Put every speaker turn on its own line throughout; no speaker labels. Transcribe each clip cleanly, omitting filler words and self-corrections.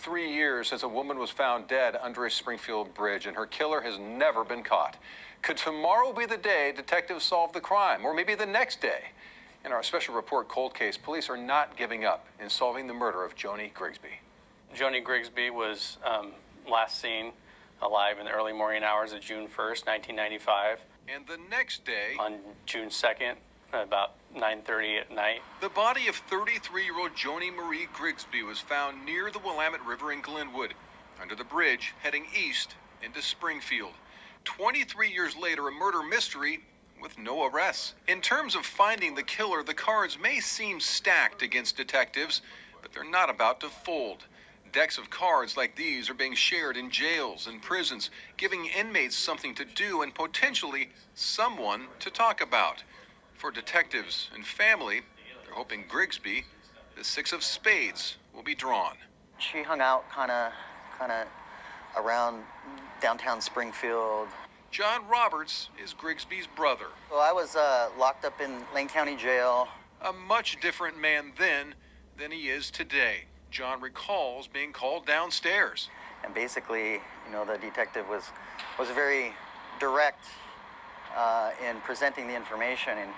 33 years since a woman was found dead under a Springfield bridge, and her killer has never been caught. Could tomorrow be the day detectives solve the crime, or maybe the next day? In our special report, Cold Case, police are not giving up in solving the murder of Joni Grigsby.
Joni Grigsby was last seen alive in the early morning hours of June 1st, 1995.
And the next day,
on June 2nd, about 9:30 at night,
the body of 33-year-old Joni Marie Grigsby was found near the Willamette River in Glenwood, under the bridge heading east into Springfield. 23 years later, a murder mystery with no arrests. In terms of finding the killer, the cards may seem stacked against detectives, but they're not about to fold. Decks of cards like these are being shared in jails and prisons, giving inmates something to do and potentially someone to talk about. For detectives and family, they're hoping Grigsby, the six of spades, will be drawn.
She hung out kind of around downtown Springfield.
John Roberts is Grigsby's brother.
Well, I was locked up in Lane County Jail.
A much different man then than he is today. John recalls being called downstairs.
And basically, the detective was very direct in presenting the information, and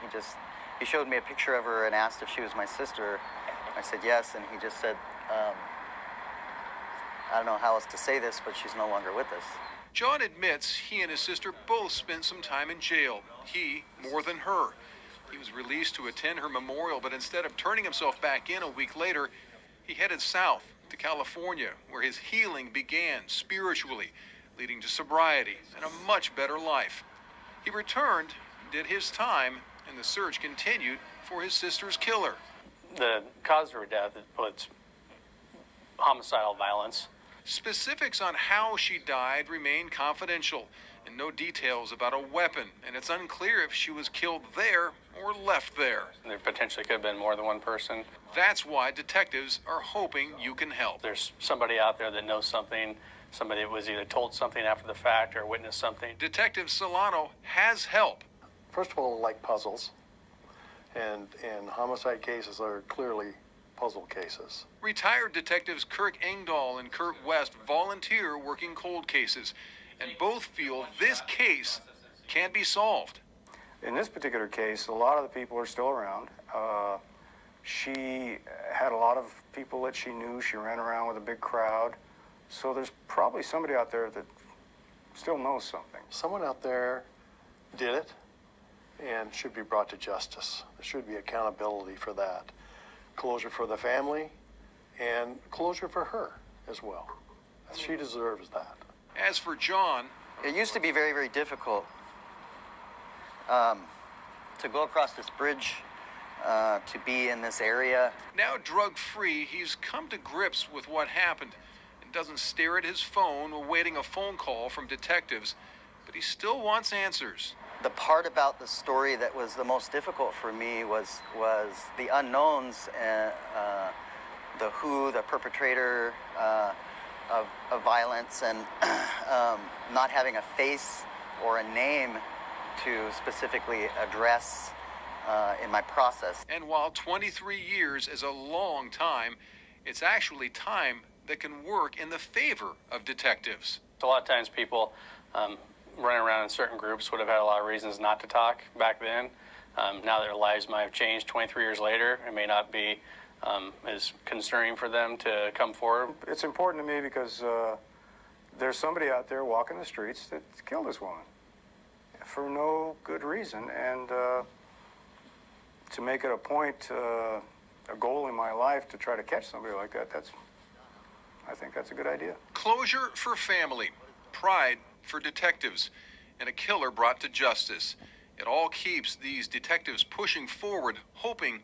he showed me a picture of her and asked if she was my sister. I said yes, and he just said, I don't know how else to say this, but she's no longer with us.
John admits he and his sister both spent some time in jail. He more than her. He was released to attend her memorial, but instead of turning himself back in a week later, he headed south to California, where his healing began spiritually, leading to sobriety and a much better life. He returned, did his time, and the search continued for his sister's killer.
The cause of her death was homicidal violence.
Specifics on how she died remain confidential, and no details about a weapon, and it's unclear if she was killed there or left there.
There potentially could have been more than one person.
That's why detectives are hoping you can help.
There's somebody out there that knows something, somebody that was either told something after the fact or witnessed something.
Detective Solano has help.
First of all, I like puzzles, and homicide cases are clearly puzzle cases.
Retired detectives Kirk Engdahl and Kurt West volunteer working cold cases, and both feel this case can be solved.
In this particular case, a lot of the people are still around. She had a lot of people that she knew. She ran around with a big crowd. So there's probably somebody out there that still knows something.
Someone out there did it and should be brought to justice. There should be accountability for that. Closure for the family and closure for her as well. She deserves that.
As for John,
it used to be very, very difficult to go across this bridge, to be in this area.
Now drug-free, he's come to grips with what happened and doesn't stare at his phone awaiting a phone call from detectives, but he still wants answers.
The part about the story that was the most difficult for me was the unknowns, the who, the perpetrator of violence, and not having a face or a name to specifically address in my process.
And while 23 years is a long time, it's actually time that can work in the favor of detectives.
A lot of times people running around in certain groups would have had a lot of reasons not to talk back then. Now their lives might have changed 23 years later. It may not be as concerning for them to come forward.
It's important to me because there's somebody out there walking the streets that killed this woman for no good reason, and to make it a point, a goal in my life to try to catch somebody like that, I think that's a good idea.
Closure for family, pride for detectives, and a killer brought to justice. It all keeps these detectives pushing forward, hoping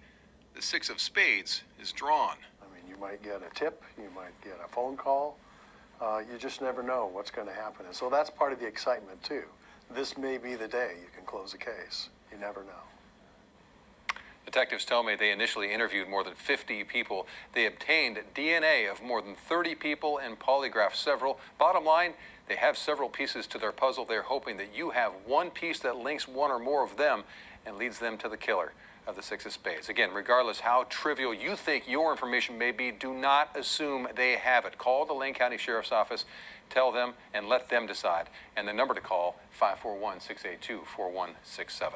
the six of spades is drawn.
I mean, you might get a tip, you might get a phone call. You just never know what's going to happen. And so that's part of the excitement, too. This may be the day you can close a case. You never know.
Detectives tell me they initially interviewed more than 50 people. They obtained DNA of more than 30 people and polygraphed several. Bottom line, they have several pieces to their puzzle. They're hoping that you have one piece that links one or more of them and leads them to the killer. of the Six of Spades. Again, regardless how trivial you think your information may be, do not assume they have it. Call the Lane County Sheriff's Office, tell them, and let them decide. And the number to call, 541-682-4167.